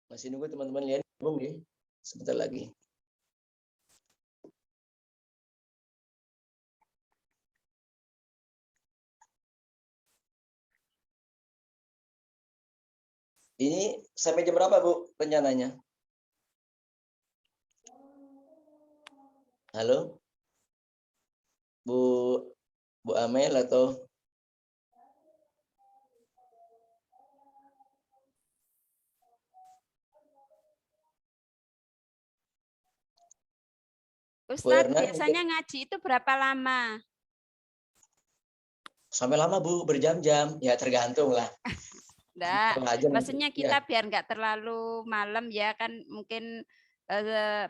Masih nunggu teman-teman lihat belum nih? Sebentar lagi. Ini sampai jam berapa, Bu, rencananya? Halo? Bu Amel atau Ustadz, Erna? biasanya ngaji itu berapa lama? Sampai lama, Bu, berjam-jam. Ya tergantung lah. Enggak, maksudnya kita biar nggak terlalu malam ya kan, mungkin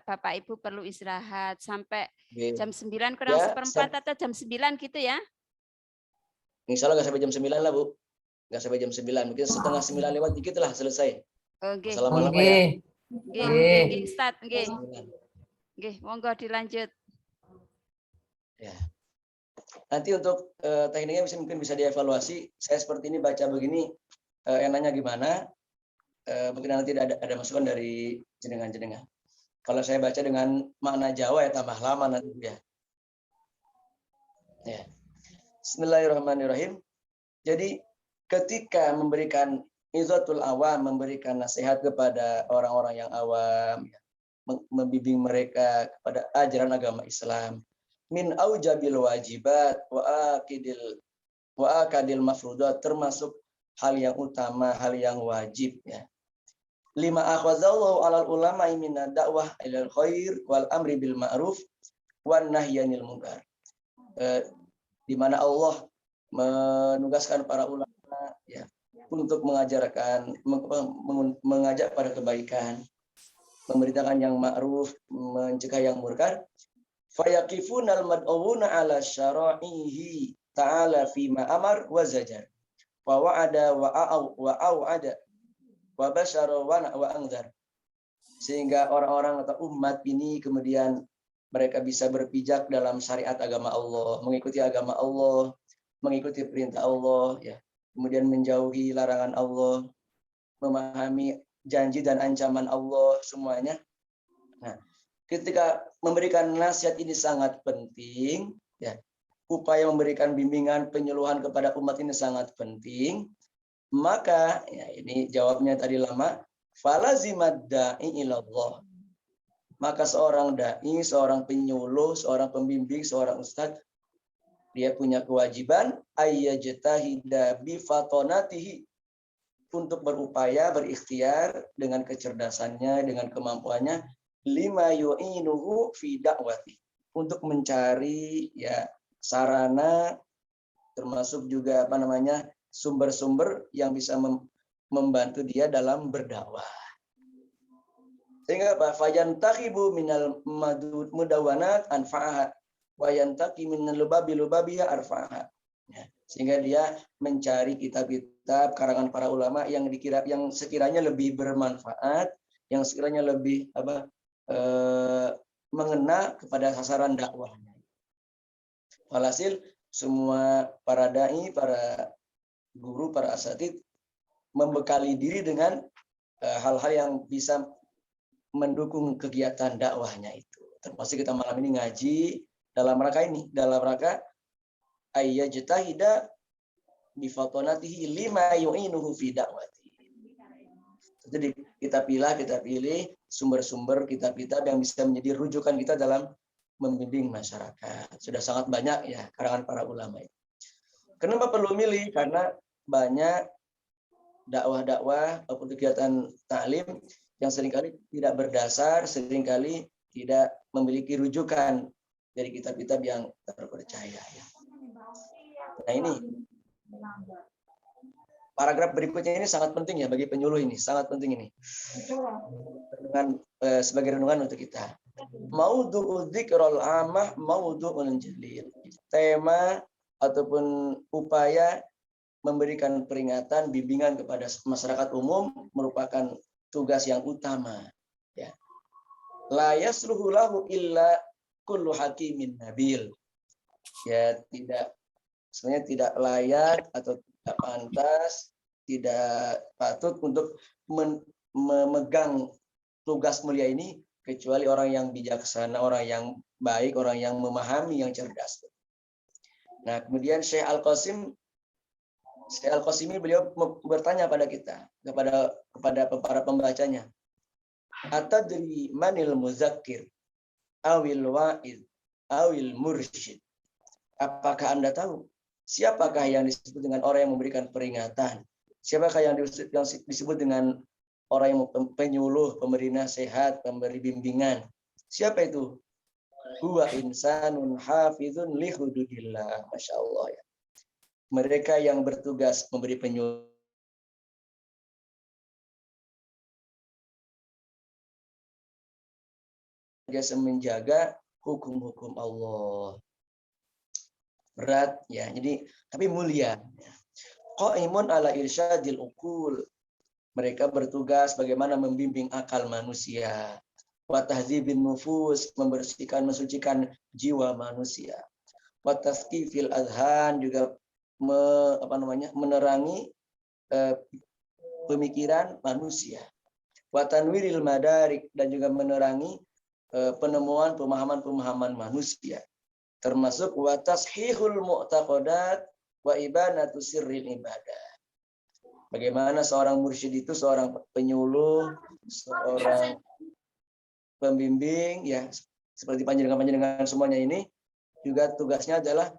Bapak Ibu perlu istirahat sampai jam 9 kurang seperempat atau jam 9 gitu ya? Insya Allah nggak sampai jam 9 lah, Bu. Nggak sampai jam 9. Mungkin setengah 9 lewat dikit lah selesai. Oke. Lama-lama ya. Oke, Ustadz. Oke, monggo dilanjut. Ya. Nanti untuk tekniknya mungkin bisa dievaluasi. Saya seperti ini baca begini, enaknya gimana? Mungkin nanti ada masukan dari jenengan-jenengan. Kalau saya baca dengan makna Jawa ya tambah lama nanti ya. Ya. Bismillahirrahmanirrahim. Jadi ketika memberikan izatul awam, memberikan nasihat kepada orang-orang yang awam, membimbing mereka kepada ajaran agama Islam, min aujabil wajibat wa akadil mafrudat, termasuk hal yang utama, hal yang wajib ya. Lima akhwazallahu alal ulama min dakwah ilal khair wal amri bil ma'ruf wan nahyanil munkar. Di mana Allah menugaskan para ulama ya untuk mengajarkan, mengajak pada kebaikan, memberitakan yang ma'ruf, mencegah yang munkar. Fayaqifunal mad'una ala syara'ihi ta'ala fima amar wa zajar. Wa wa'ada wa au'ada wa basyara wa anzar. Sehingga orang-orang atau umat ini kemudian mereka bisa berpijak dalam syariat agama Allah, mengikuti agama Allah, mengikuti perintah Allah ya. Kemudian menjauhi larangan Allah, memahami janji dan ancaman Allah semuanya. Nah, ketika memberikan nasihat ini sangat penting ya. Upaya memberikan bimbingan penyuluhan kepada umat ini sangat penting. Maka ya ini jawabnya tadi lama, falazimad da'i ilallah. Maka seorang dai, seorang penyuluh, seorang pembimbing, seorang ustadz, dia punya kewajiban ayyajtahida bi fatonatihi, untuk berupaya, berikhtiar dengan kecerdasannya, dengan kemampuannya, lima yu'inuhu fi da'wati, untuk mencari ya sarana, termasuk juga sumber-sumber yang bisa membantu dia dalam berdakwah. Sehingga apa? Fayantaqibu minal mudawanat anfa'aha wa yantaqi minal lubabiha arfa'aha. Ya, sehingga dia mencari kitab-kitab karangan para ulama yang sekiranya lebih bermanfaat, yang sekiranya lebih mengena kepada sasaran dakwahnya. Walhasil semua para dai, para guru, para asatid membekali diri dengan hal-hal yang bisa mendukung kegiatan dakwahnya itu. Termasuk kita malam ini ngaji dalam rangka ayyajtahida bi fatonatihi lima yu'inuhu fi da'wati. Jadi kita pilih sumber-sumber kitab-kitab yang bisa menjadi rujukan kita dalam membimbing masyarakat. Sudah sangat banyak ya karangan para ulama itu. Kenapa perlu milih? Karena banyak dakwah-dakwah ataupun kegiatan taklim yang seringkali tidak berdasar, seringkali tidak memiliki rujukan dari kitab-kitab yang terpercaya. Nah ini paragraf berikutnya ini sangat penting ya bagi penyuluh ini, sangat penting ini. Dengan sebagai renungan untuk kita. Maudu'u dzikrul amah maudu'un jalil. Tema ataupun upaya memberikan peringatan, bimbingan kepada masyarakat umum merupakan tugas yang utama. Ya. La yasluhu lahu illa kullu hakimin nabil. Ya, sebenarnya tidak layak atau tidak pantas, tidak patut untuk memegang tugas mulia ini kecuali orang yang bijaksana, orang yang baik, orang yang memahami, yang cerdas. Nah, kemudian Syekh Al-Qasimi beliau bertanya pada kita, kepada para pembacanya. Atadri manil muzakkir awil wa'id awil mursyid. Apakah Anda tahu siapakah yang disebut dengan orang yang memberikan peringatan? Siapakah yang disebut dengan orang yang penyuluh, pemberi nasihat, pemberi bimbingan? Siapa itu? Huwa insanun hafizun li hududillah. Masya Allah ya. Mereka yang bertugas memberi penyuluh, biasa menjaga hukum-hukum Allah. Berat ya, jadi tapi mulia. Qaimun ala irsyadil uqul. Mereka bertugas bagaimana membimbing akal manusia. Wa tahdzibin nufus, membersihkan, mensucikan jiwa manusia. Wa tasqifil azhan, juga menerangi pemikiran manusia. Wa tanwiril madarik, dan juga menerangi penemuan pemahaman-pemahaman manusia. Termasuk wa tashihul mu'taqadat wa ibanatu sirril ibadah. Bagaimana seorang mursyid itu, seorang penyuluh, seorang pembimbing, ya seperti panjenengan semuanya ini juga tugasnya adalah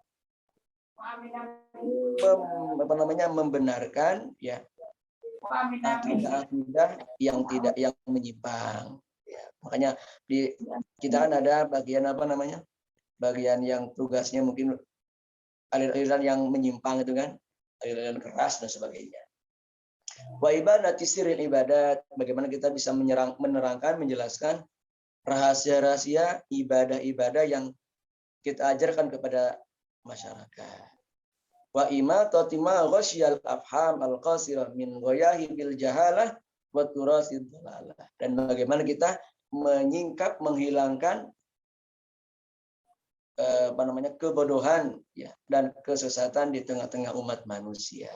membenarkan ya akidah yang menyimpang. Ya, makanya kita kan ada bagian bagian yang tugasnya mungkin aliran yang menyimpang itu kan, aliran keras dan sebagainya. Wa ibadati sirril ibadat, bagaimana kita bisa menerangkan, menjelaskan rahasia-rahasia ibadah-ibadah yang kita ajarkan kepada masyarakat. Wa imatati ma ghasyal afham al-qasirah min ghayahi bil jahalah wa turasid dhalalah. Dan bagaimana kita menyingkap, menghilangkan kebodohan ya dan kesesatan di tengah-tengah umat manusia.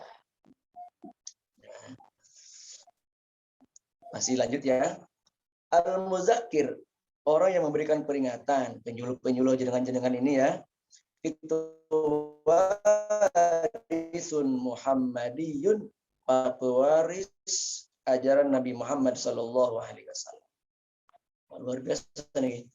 Masih lanjut ya. Al-muzakkir, orang yang memberikan peringatan, penyuluh jenengan ini ya. Itu warisun Muhammadiyun, pewaris ajaran Nabi Muhammad sallallahu alaihi wasallam. Luar biasa nih.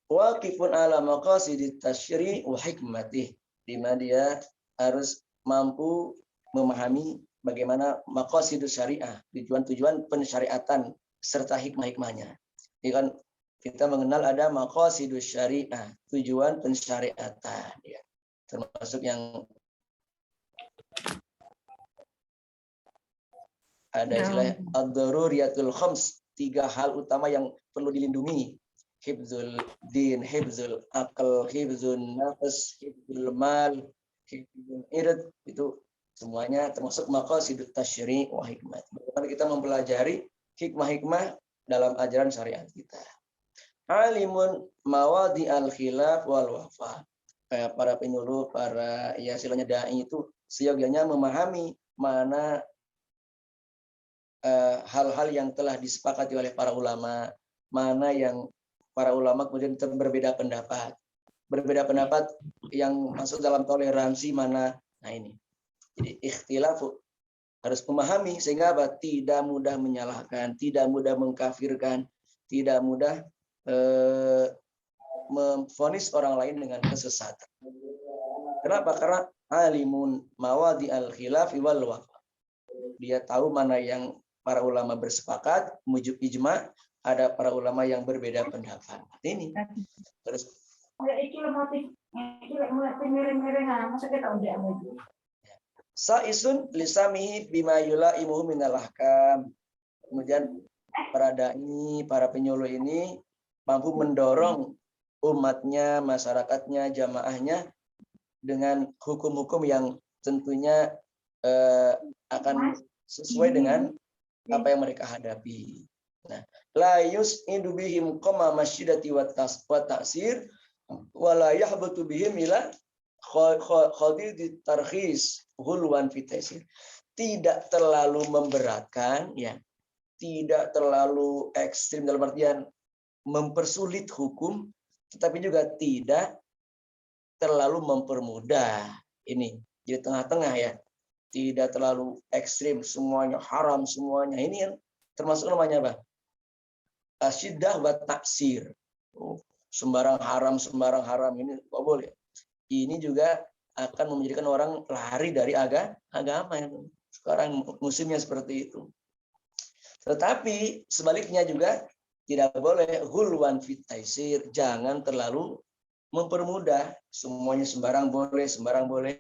Waqifun ala maqasidit tasyri' wa hikmatih, di mana dia harus mampu memahami bagaimana maqasidus syariah, tujuan-tujuan pensyariatan serta hikmah-hikmahnya. Jadi kan kita mengenal ada maqasidus syariah, tujuan pensyariatan ya. Termasuk yang ada istilah ad-daruriyatul khams, 3 hal utama yang perlu dilindungi. Hifzul din, hifzul akal, hifzul nafs, hifzul mal, hifzul irad, itu semuanya termasuk maqasidut tasyri' wa hikmah. Bagaimana kita mempelajari hikmah-hikmah dalam ajaran syariat kita. Alimun mawadi al-khilaf wal wafa. Kayak para penyuluh, para ya istilahnya dai itu seyogianya memahami mana hal-hal yang telah disepakati oleh para ulama, mana yang para ulama kemudian berbeda pendapat. Berbeda pendapat yang masuk dalam toleransi mana. Nah ini. Jadi ikhtilaf harus memahami sehingga tidak mudah menyalahkan, tidak mudah mengkafirkan, tidak mudah memvonis orang lain dengan kesesatan. Kenapa? Karena alimun mawadi al-khilafi wal wafa. Dia tahu mana yang para ulama bersepakat, mujub ijma, ada para ulama yang berbeda pendapat. Ini. Terus sa'isun lisamihi bima yula'imuhu minal ahkam. Kemudian para dai, para penyuluh ini mampu mendorong umatnya, masyarakatnya, jamaahnya dengan hukum-hukum yang tentunya akan sesuai dengan apa yang mereka hadapi. Nah, la yus'idu bihim qama masydati wa ta'sir wa la yahbatu bihim ila khadid tarkhis ghulwan fi taysir. Tidak terlalu memberatkan, ya, tidak terlalu ekstrim dalam artian mempersulit hukum, tetapi juga tidak terlalu mempermudah. Ini jadi tengah-tengah, ya, tidak terlalu ekstrim semuanya haram semuanya. Ini yang termasuk namanya apa? Asyiddah wa taksir. Sembarang haram ini nggak boleh. Ini juga akan menjadikan orang lari dari agama. Sekarang musimnya seperti itu. Tetapi sebaliknya juga tidak boleh ghulwan fit taisir, jangan terlalu mempermudah, semuanya sembarang boleh.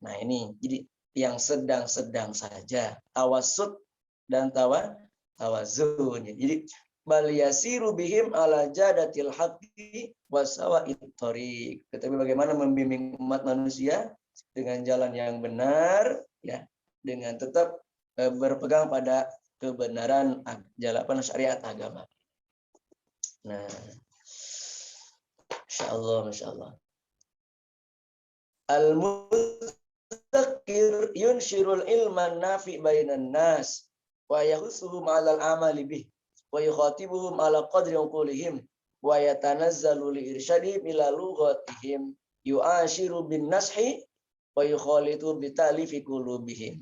Nah, ini jadi yang sedang-sedang saja, tawassut dan tawazun. Jadi bal yasiru bihim ala jadatil haqqi wasawa'it thoriq. Tetapi bagaimana membimbing umat manusia dengan jalan yang benar, ya, dengan tetap berpegang pada kebenaran jalan syariat agama. Nah, Masya Allah. Al-mudzakir yunshirul ilman nafi bainan nas wa yahussuhum 'alal amali bih wa yukhatibuhum 'ala qadri uqulihim wa yatanazzalu li irsyadihim ila lughatihim yu'ashiru bin nashi wa yukhalitu bi ta'lifi qulubihim.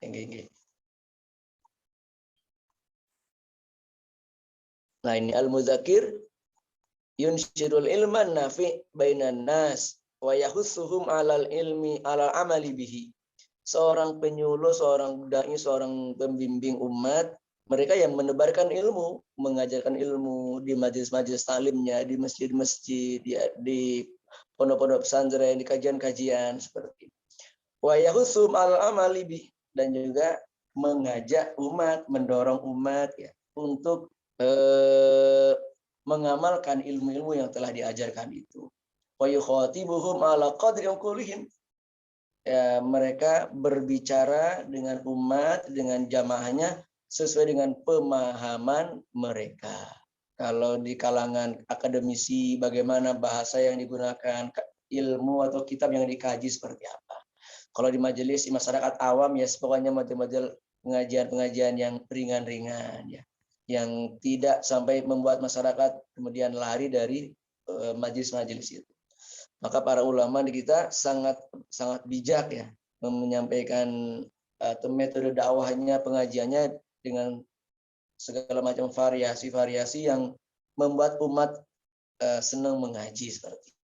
Tinggi. Nah, ini al-mudzakir yunshirul ilman nafi bainan nas wa yahussuhum 'alal ilmi 'alal amali bihi. Seorang penyuluh, seorang dai, seorang pembimbing umat, mereka yang menebarkan ilmu, mengajarkan ilmu di majelis-majelis taklimnya, di masjid-masjid, di pondok-pondok pesantren, di kajian-kajian seperti itu. Wa yahussuhum 'alal amali bihi, dan juga mengajak umat, mendorong umat, ya, untuk mengamalkan ilmu-ilmu yang telah diajarkan itu. Wa yukhatibuhum 'ala qadri uqulihim. Ya, mereka berbicara dengan umat, dengan jamaahnya sesuai dengan pemahaman mereka. Kalau di kalangan akademisi, bagaimana bahasa yang digunakan, ilmu atau kitab yang dikaji seperti apa. Kalau di majelis, di masyarakat awam, ya, pokoknya model-model pengajian-pengajian yang ringan-ringan, ya, yang tidak sampai membuat masyarakat kemudian lari dari majelis-majelis itu. Maka para ulama di kita sangat bijak, ya, menyampaikan metode dakwahnya, pengajiannya dengan segala macam variasi-variasi yang membuat umat senang mengaji seperti itu.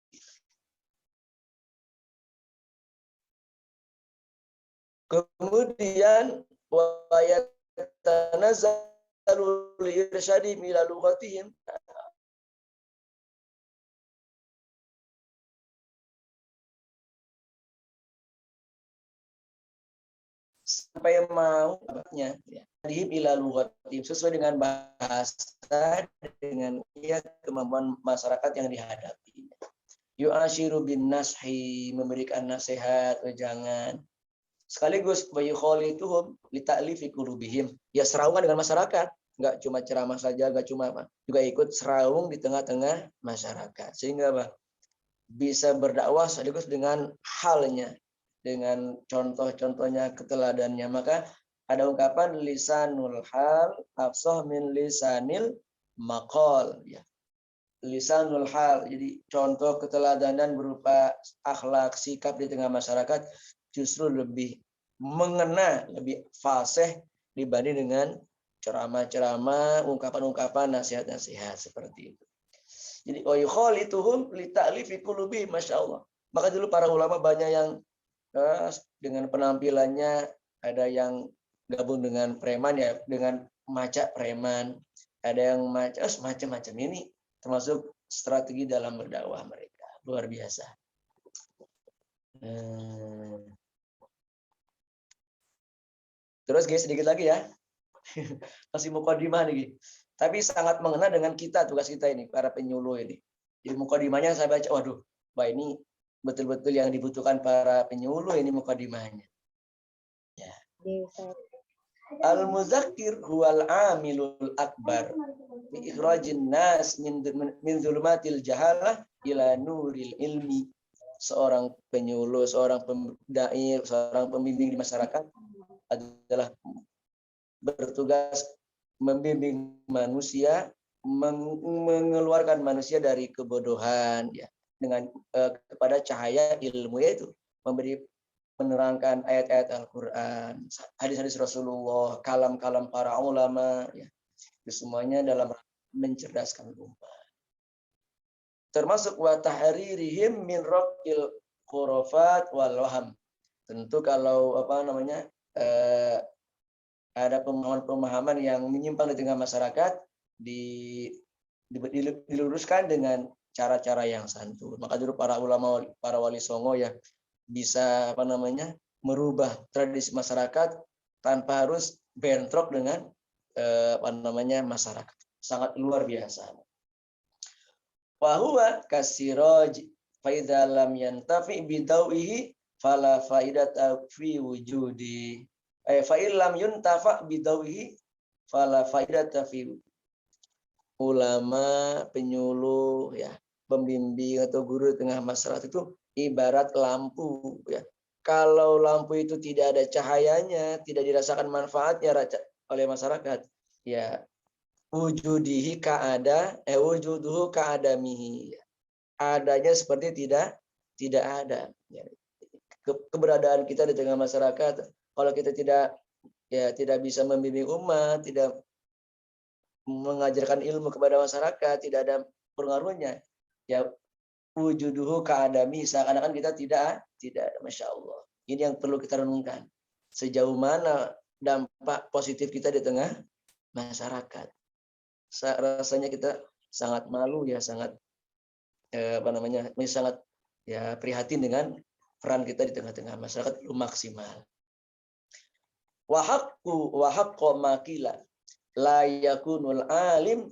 Kemudian wa yatanazzalu li irsyadihim ila lughatihim, sampai mau ya, ila lughatihim, sesuai dengan bahasa, dengan kemampuan masyarakat yang dihadapi. Yu'ashiru bin nashi, memberikan nasihat, jangan. Sekaligus bayukhalituhum li ta'lifi qulubihim, ya, seraungan dengan masyarakat, enggak cuma ceramah saja, enggak cuma apa, juga ikut seraung di tengah-tengah masyarakat, sehingga apa, bisa berdakwah sekaligus dengan halnya, dengan contoh-contohnya, keteladannya. Maka ada ungkapan lisanul hal afsah min lisanil maqal, ya. Lisanul hal, jadi contoh keteladanan berupa akhlak, sikap di tengah masyarakat justru lebih mengena, lebih fasih dibanding dengan ceramah-ceramah, ungkapan-ungkapan, nasihat-nasihat seperti itu. Jadi wayukhalituhum li ta'lifi qulubi, Masya Allah. Maka dulu para ulama banyak yang dengan penampilannya, ada yang gabung dengan preman, ya, dengan macak preman, ada yang macam-macam. Ini termasuk strategi dalam berdakwah mereka, luar biasa. Terus guys, sedikit lagi, ya. Masih mukadimah nih. Tapi sangat mengena dengan kita, tugas kita ini, para penyuluh ini. Jadi mukadimahnya saya baca, waduh, wah, ini betul-betul yang dibutuhkan para penyuluh ini mukadimahnya. Ya. Al-muzakkir huwal amilul akbar bi ikhrajin nas min zulumatil jahalah ila nuril ilmi. Seorang penyuluh, seorang dai, seorang pembimbing di masyarakat adalah bertugas membimbing manusia, mengeluarkan manusia dari kebodohan, ya, dengan kepada cahaya ilmu, yaitu menerangkan ayat-ayat Al-Quran, hadis-hadis Rasulullah, kalam-kalam para ulama, ya, itu semuanya dalam mencerdaskan umat. Termasuk wa tahririhim min raqil khurafat wal waham. Tentu kalau ada pemahaman yang menyimpang di tengah masyarakat, diluruskan dengan cara-cara yang santun. Maka dulu para ulama, para wali songo, ya, bisa merubah tradisi masyarakat tanpa harus bentrok dengan masyarakat. Sangat luar biasa. Wa huwa kasiraj fa idza lam yantafi bi dawihi fala faidata fi wujudi. Fa illam yuntafa bi dawihi fala faidata fi. Ulama, penyuluh, ya, pembimbing atau guru di tengah masyarakat itu ibarat lampu, ya. Kalau lampu itu tidak ada cahayanya, tidak dirasakan manfaatnya oleh masyarakat, ya, wujuduhu ka'adamihi. Adanya seperti tidak ada. Ya. Keberadaan kita di tengah masyarakat, kalau kita tidak bisa membimbing umat, tidak mengajarkan ilmu kepada masyarakat, tidak ada pengaruhnya. Ya, wujuduhu ka'adami, seakan-akan kita tidak ada. Masya Allah. Ini yang perlu kita renungkan. Sejauh mana dampak positif kita di tengah masyarakat. Rasanya kita sangat malu, ya, sangat sangat, ya, prihatin dengan peran kita di tengah-tengah masyarakat belum maksimal. Wa haqqu maqila la yakunul alim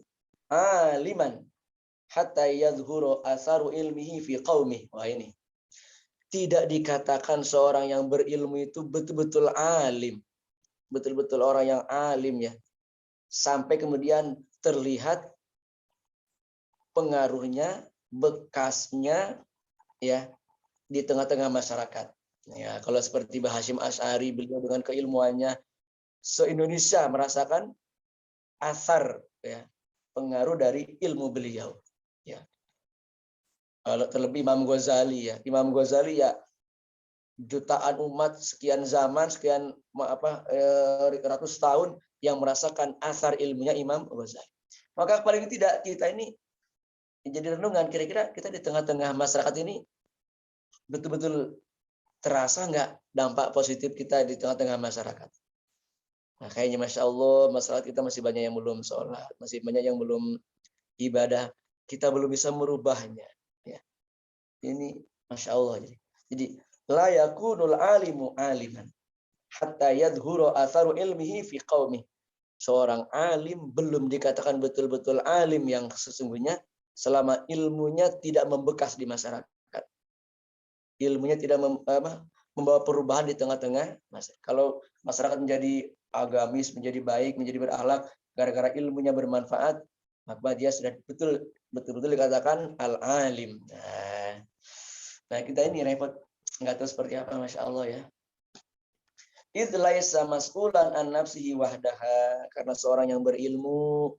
aliman hatta yadhhuru asaru ilmihi fi qaumih. Wah, ini tidak dikatakan seorang yang berilmu itu betul-betul alim, betul-betul orang yang alim, ya, sampai kemudian terlihat pengaruhnya, bekasnya, ya, di tengah-tengah masyarakat. Ya, kalau seperti Mbah Hasyim Asy'ari, beliau dengan keilmuannya se-Indonesia merasakan asar, ya, pengaruh dari ilmu beliau, ya. Kalau terlebih Imam Ghazali, ya, Imam Ghazali, ya, jutaan umat, sekian zaman, sekian ratus tahun yang merasakan asar ilmunya Imam Ghazali. Maka paling tidak kita ini jadi renungan, kira-kira kita di tengah-tengah masyarakat ini betul-betul terasa nggak dampak positif kita di tengah-tengah masyarakat. Nah, kayaknya Masya Allah, masyarakat kita masih banyak yang belum sholat, masih banyak yang belum ibadah, kita belum bisa merubahnya, ya. Ini Masya Allah. Jadi la yakunul alimu aliman hatta yadhhuru atharu ilmihi fi qaumih. Seorang alim belum dikatakan betul-betul alim yang sesungguhnya selama ilmunya tidak membekas di masyarakat. Ilmunya tidak membawa perubahan di tengah-tengah masyarakat. Kalau masyarakat menjadi agamis, menjadi baik, menjadi berakhlak gara-gara ilmunya bermanfaat, maka dia sudah betul-betul dikatakan al-alim. Nah, kita ini repot, nggak tahu seperti apa, Masya Allah, ya. Idz laisa mas'ulan an nafsihi wahdaha, karena seorang yang berilmu,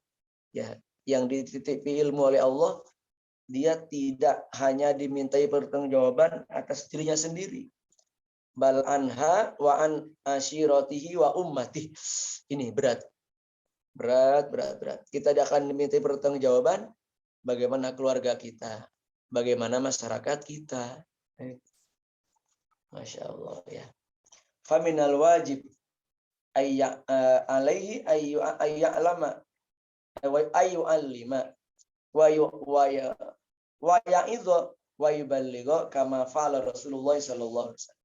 ya, yang dititipi ilmu oleh Allah, dia tidak hanya dimintai pertanggungjawaban atas dirinya sendiri, bal anha wa an ashiratihi wa ummati. Ini berat. Kita akan dimintai pertanggungjawaban bagaimana keluarga kita, bagaimana masyarakat kita. Masya Allah, ya. Faminal wajib alaihi ayya'lama wa ayyu'allima wa ya'idhu wa yuballigha kama fa'ala Rasulullah sallallahu alaihi wasallam.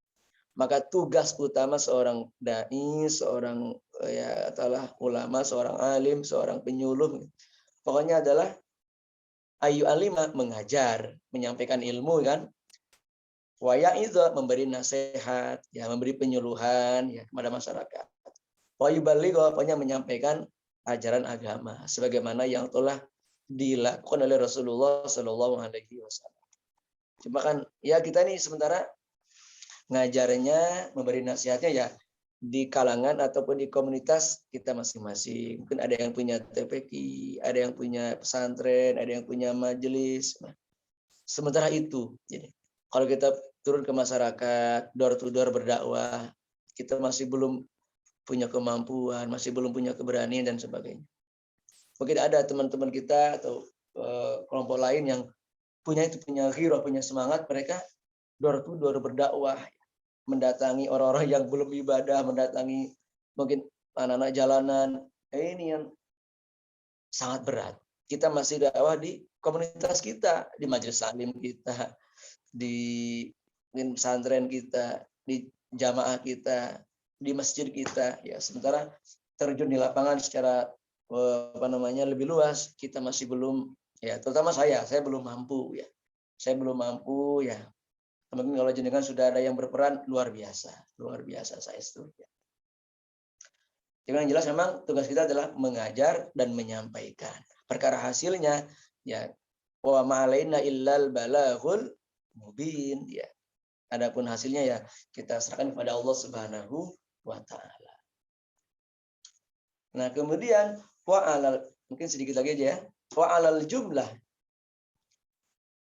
Maka tugas utama seorang dai, seorang, ya, adalah ulama, seorang alim, seorang penyuluh, pokoknya adalah ayu alima, mengajar, menyampaikan ilmu, kan. Wa ya'idhu, memberi nasihat, ya, memberi penyuluhan, ya, kepada masyarakat. Wa yuballighu, pokoknya menyampaikan ajaran agama sebagaimana yang telah dilakukan oleh Rasulullah Shallallahu Alaihi Wasallam. Cuma kan ya kita nih sementara ngajarnya, memberi nasihatnya ya di kalangan ataupun di komunitas kita masing-masing. Mungkin ada yang punya TPQ, ada yang punya pesantren, ada yang punya majelis. Sementara itu, jadi kalau kita turun ke masyarakat, door to door berdakwah, kita masih belum punya kemampuan, masih belum punya keberanian dan sebagainya. Mungkin ada teman-teman kita atau kelompok lain yang punya ghirah, punya semangat, mereka door to door berdakwah, mendatangi orang-orang yang belum ibadah, mendatangi mungkin anak-anak jalanan. Ini yang sangat berat. Kita masih dakwah di komunitas kita, di majelis salim kita, di pesantren kita, di jamaah kita, di masjid kita. Ya, sementara terjun di lapangan secara lebih luas, kita masih belum, ya terutama saya belum mampu ya. Saya belum mampu ya. Mungkin kalau jenengan sudah ada yang berperan, luar biasa saya setuju. Jadi yang jelas memang tugas kita adalah mengajar dan menyampaikan. Perkara hasilnya ya wa ma'alaina illal balaghul mubin ya. Adapun hasilnya ya kita serahkan kepada Allah Subhanahu wa taala. Nah, kemudian mungkin sedikit lagi aja ya. Wa alal jumlah.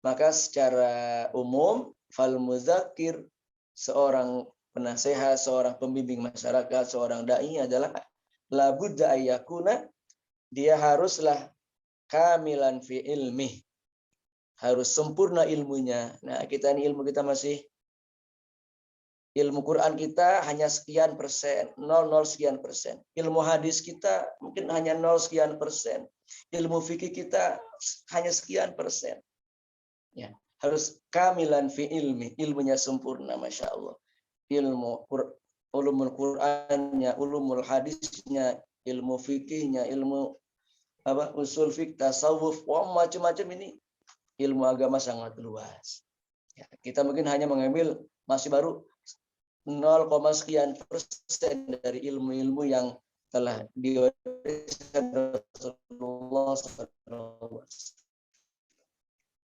Maka secara umum fal mudzakir, seorang penasehat, seorang pembimbing masyarakat, seorang dai adalah labudda ayyakuna, dia haruslah kamilan fi ilmi, harus sempurna ilmunya. Nah, kita ini ilmu kita masih, ilmu Quran kita hanya sekian persen, 0 sekian persen. Ilmu hadis kita mungkin hanya 0 sekian persen. Ilmu fikih kita hanya sekian persen. Ya, harus kamilan fi ilmi, ilmunya sempurna, masya Allah. Ilmu ulumul Qur'annya, ulumul hadisnya, ilmu fikihnya, ilmu usul fikih, tasawuf, macam-macam ini ilmu agama sangat luas. Ya, kita mungkin hanya mengambil masih baru 0, sekian persen dari ilmu-ilmu yang telah diwariskan Rasulullah SAW.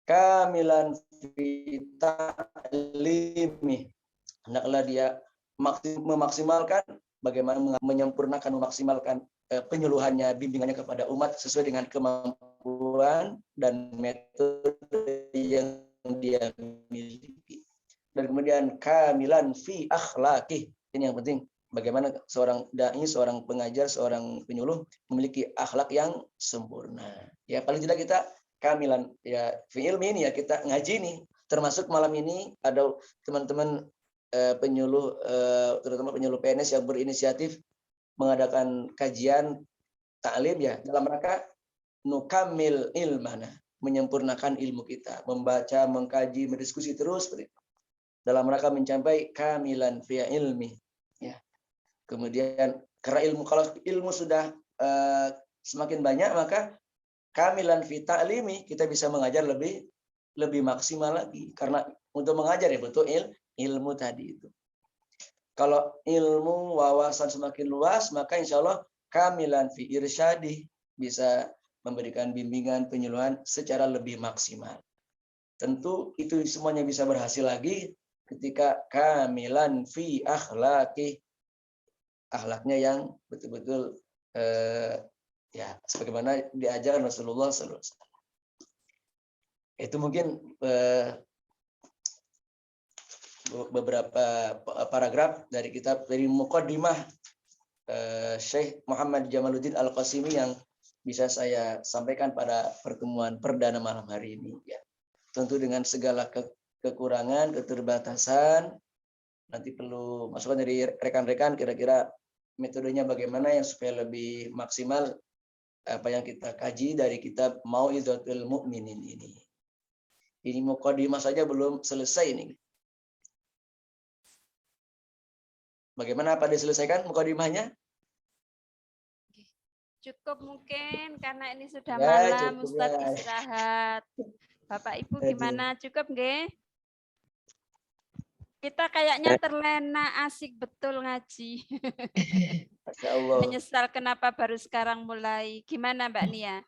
Kamilan fi ta'limi, hendaklah dia memaksimalkan bagaimana menyempurnakan, memaksimalkan penyuluhannya, bimbingannya kepada umat sesuai dengan kemampuan dan metode yang dia miliki. Dan kemudian kamilan fi akhlaqih, ini yang penting, bagaimana seorang dai, seorang pengajar, seorang penyuluh memiliki akhlak yang sempurna. Ya paling tidak kita kamilan ya fi ilmi ini ya, kita ngaji nih, termasuk malam ini ada teman-teman penyuluh, terutama penyuluh PNS yang berinisiatif mengadakan kajian taklim ya dalam rangka nukamil ilmana, menyempurnakan ilmu kita, membaca, mengkaji, berdiskusi terus dalam rangka mencapai kamilan fi ilmi ya. Kemudian karena ilmu, kalau ilmu sudah semakin banyak, maka kamilan fi ta'limi, kita bisa mengajar lebih maksimal lagi. Karena untuk mengajar ya betul ilmu tadi itu. Kalau ilmu wawasan semakin luas, maka insya Allah kamilan fi irsyadi, bisa memberikan bimbingan, penyuluhan secara lebih maksimal. Tentu itu semuanya bisa berhasil lagi ketika kamilan fi akhlaqi, akhlaknya yang betul-betul ya sebagaimana diajarkan Rasulullah SAW. Itu mungkin beberapa paragraf dari kitab, dari muqaddimah Syekh Muhammad Jamaluddin Al-Qasimi yang bisa saya sampaikan pada pertemuan perdana malam hari ini ya. Tentu dengan segala kekurangan, keterbatasan, nanti perlu masukan dari rekan-rekan kira-kira metodenya bagaimana yang supaya lebih maksimal apa yang kita kaji dari kitab Mau'izatul Mu'minin ini. Ini muqaddimah saja belum selesai ini. Bagaimana, apa diselesaikan muqaddimahnya? Cukup mungkin karena ini sudah malam, cukup, Ustadz istirahat. Bapak Ibu gimana? Cukup nggih? Kita kayaknya terlena, asik betul ngaji. Masya Allah. Menyesal kenapa baru sekarang mulai. Gimana Mbak Nia?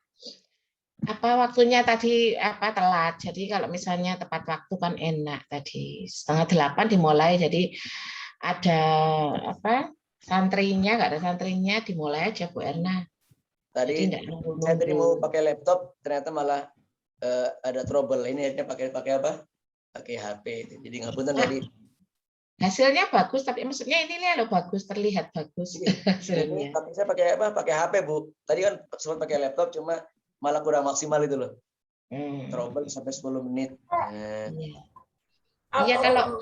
Waktunya tadi telat. Jadi kalau misalnya tepat waktu kan enak tadi. 7:30 dimulai. Jadi ada santrinya, nggak ada santrinya dimulai aja Bu Erna. Tadi saya tadi mau pakai laptop, ternyata malah ada trouble. Ini akhirnya pakai apa? Pakai HP. Jadi ngapunten tadi. Hasilnya bagus, tapi maksudnya ini loh bagus, terlihat bagus hasilnya. Tapi saya pakai apa? Pakai HP Bu. Tadi kan sempat pakai laptop, cuma malah kurang maksimal itu loh. Trouble sampai 10 menit. Iya kalau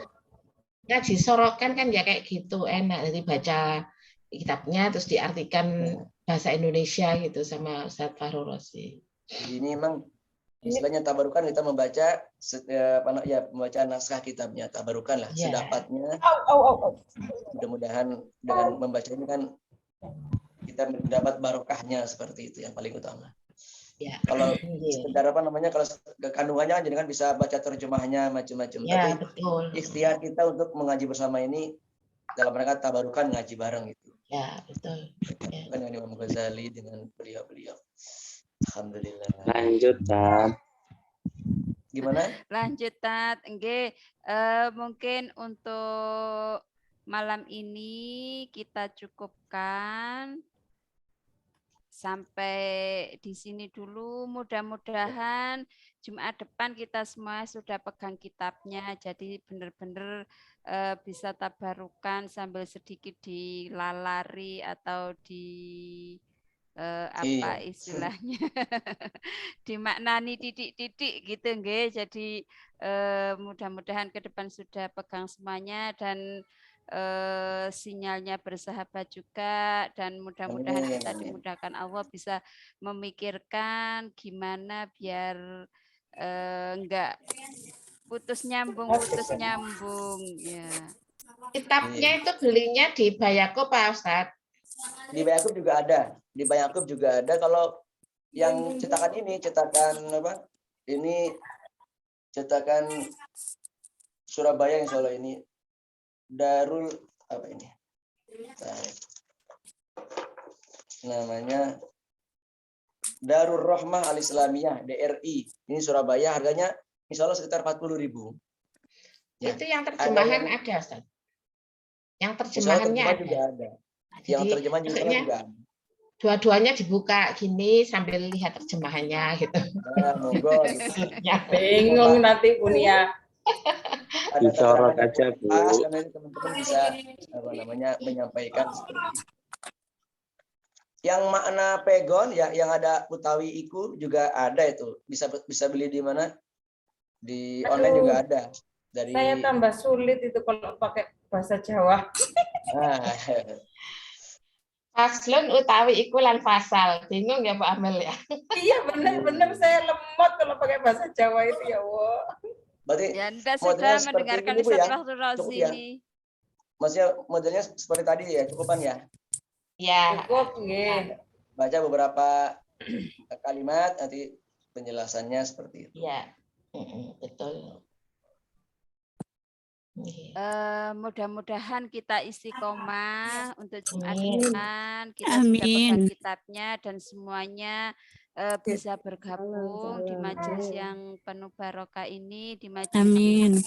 ngaji sorokan kan ya kayak gitu enak, jadi baca kitabnya terus diartikan bahasa Indonesia gitu sama Ustadz Fahru Rozi. Ini memang istilahnya tabarukan, kita membaca membaca naskah kitabnya, tabarukan lah sedapatnya. Mudah-mudahan dengan membaca ini kan kita mendapat barokahnya, seperti itu yang paling utama. Ya. Kalau sekedar kalau kandungannya kan jadi kan bisa baca terjemahnya macam-macam. Ya, tapi betul. Ikhtiar kita untuk mengaji bersama ini dalam rangka tabarukan, ngaji bareng gitu. Ya, betul. Ya. Dengan Imam Ghazali, dengan beliau-beliau. Alhamdulillah. Lanjut, Tat. Gimana? Lanjut, Tat. Mungkin untuk malam ini kita cukupkan sampai di sini dulu. Mudah-mudahan Jumat depan kita semua sudah pegang kitabnya, jadi benar-benar bisa tabarukan sambil sedikit dilalari atau apa istilahnya dimaknani titik-titik gitu nggih. Jadi mudah-mudahan ke depan sudah pegang semuanya dan sinyalnya bersahabat juga, dan mudah-mudahan kita dimudahkan Allah bisa memikirkan gimana biar enggak putus nyambung ya. Kitabnya itu belinya di Bayako Pak Ustadz? Di Bayakub juga ada. Di Bayakub juga ada. Kalau yang cetakan ini, cetakan apa? Ini cetakan Surabaya insya Allah ini. Darul apa ini? Namanya Darul Rahmah Al Islamiyah DRI. Ini Surabaya, harganya insya Allah sekitar 40.000. Ya. Itu yang terjemahan ada, Ustaz? Yang terjemahannya ada. Juga ada. Yang terjemahan juga ada. Dua-duanya dibuka gini sambil lihat terjemahannya gitu. Nah, monggo. Gitu. Ya, bingung nanti punya. Disorot aja, Bu. Karena ini teman-teman bisa menyampaikan seperti itu. Yang makna pegon ya, yang ada utawi iku juga ada itu. Bisa beli di mana? Di online juga ada. Dari saya tambah sulit itu kalau pakai bahasa Jawa. Faslun utawi iku lan fasal. Bingung ya Pak Amel ya? Iya benar-benar saya lemot kalau pakai bahasa Jawa itu ya Allah. Berarti ya, Anda sudah mendengarkan Ustadz Fahru Rozi ini. Maksudnya modelnya seperti tadi ya, cukupan ya? Ya. Cukup, nggih. Baca beberapa kalimat, nanti penjelasannya seperti itu. Iya, betul. Mudah-mudahan kita istiqomah untuk Jumat depan, kita sudah pegang kitabnya dan semuanya bisa bergabung di majelis yang penuh barokah ini, di majelis ilmu.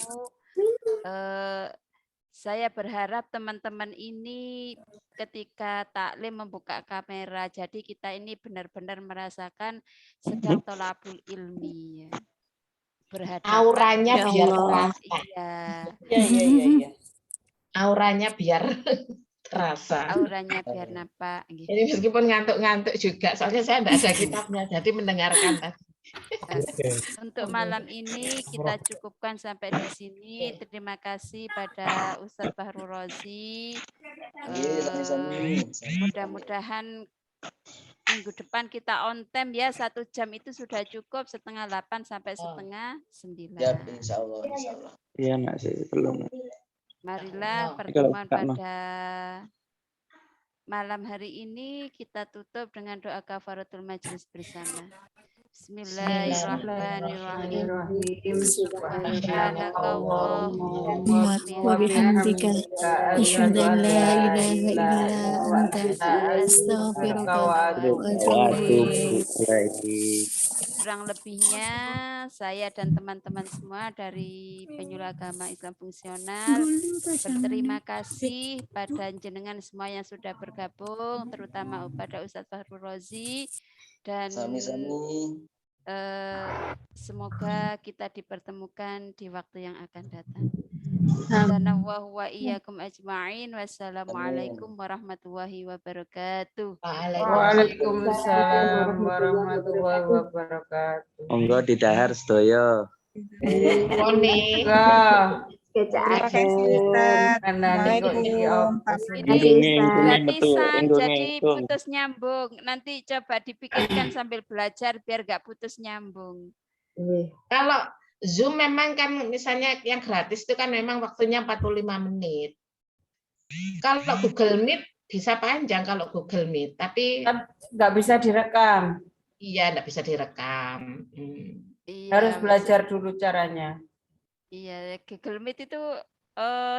Saya berharap teman-teman ini ketika taklim membuka kamera, jadi kita ini benar-benar merasakan sedang tholabul ilmi. Auranya biar terasa. Iya. Auranya biar terasa. Auranya biar nampak. Gitu. Jadi meskipun ngantuk-ngantuk juga, soalnya saya tidak ada kitabnya, jadi mendengarkan tadi. Untuk malam ini kita cukupkan sampai di sini. Terima kasih pada Ustadz Fahru Rozi. Mudah-mudahan minggu depan kita on time ya, 1 jam itu sudah cukup, 7:30 sampai 8:30. Ya, insya Allah. Iya, masih belum. Marilah pertemuan pada malam hari ini kita tutup dengan doa kafaratul majelis bersama. Bismillahirrahmanirrahim. Subhanakallahumma wa bihamdika asyhadu an la ilaha illa anta astaghfiruka wa atubu ilaik. Kurang lebihnya saya dan teman-teman semua dari Penyuluh Agama Islam Fungsional berterima kasih pada jenengan semua yang sudah bergabung, terutama pada Ustadz Fahrul Rozi, dan semoga kita dipertemukan di waktu yang akan datang. Wa iyyakum ajma'in. Wassalamualaikum warahmatullahi wabarakatuh. Waalaikumsalam warahmatullahi wabarakatuh. Monggo didahar sedaya. Ini gratisan, jadi putus nyambung. Nanti coba dipikirkan sambil belajar biar nggak putus nyambung. Kalau Zoom memang kan misalnya yang gratis itu kan memang waktunya 45 menit. Kalau Google Meet bisa panjang kalau Google Meet, tapi nggak bisa direkam. Iya, nggak bisa direkam. Iya, harus belajar dulu caranya. Iya, Google Meet itu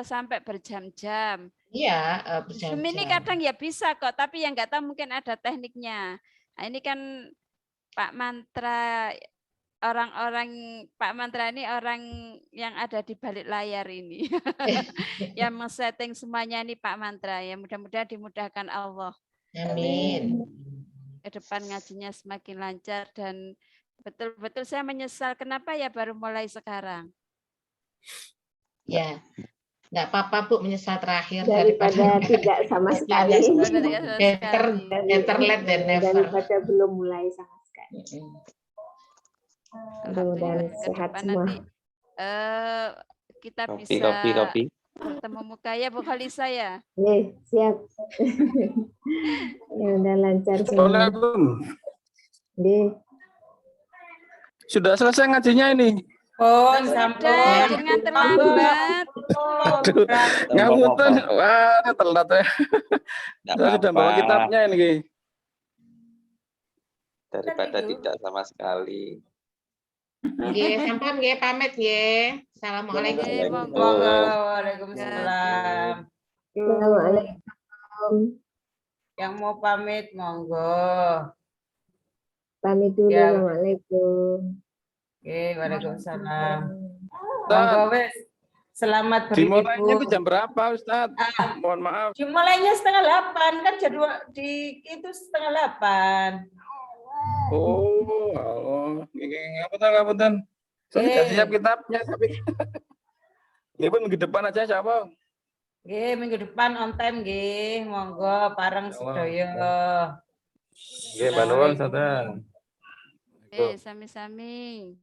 sampai berjam-jam. Iya, berjam-jam. Zoom ini kadang ya bisa kok, tapi yang nggak tahu mungkin ada tekniknya. Nah, ini kan Pak Mantra, Pak Mantra ini orang yang ada di balik layar ini. Yang men-setting semuanya ini Pak Mantra. Ya mudah-mudahan dimudahkan Allah. Amin. Ke depan ngajinya semakin lancar dan betul-betul saya menyesal kenapa ya baru mulai sekarang. Ya, nggak apa-apa Bu, menyesal terakhir daripada tidak sama sekali. Better late than never. Daripada belum mulai sama sekali. Mudah-mudahan sehat semua. Nanti kita bisa bertemu muka ya Bu Khalisa ya. Siap. Ya udah lancar semua. Sudah selesai ngajinya ini. Sudah, jangan terlambat. Ngapunten, wah telat ya. Saya sudah bawa kitabnya ini. Daripada tidak sama sekali. Nggih, sampun nggih pamit nggih. Assalamualaikum. Waalaikumsalam. Assalamualaikum. Yang mau pamit monggo. Pamit dulu. Assalamualaikum. Oke, waalaikumsalam. Monggo wes. Selamat beribu. Dimulainya itu jam berapa, Ustadz? Mohon maaf. Dimulainya 7:30 kan jadwal di itu 7:30. Oh, Allah. Ngapunten. Saya sudah siap kitabnya tapi Ibu minggu depan aja siapa? Nggih, minggu depan on time nggih. Monggo pareng sedaya. Nggih, Mbak Nuwun, Ustaz. Sami-sami.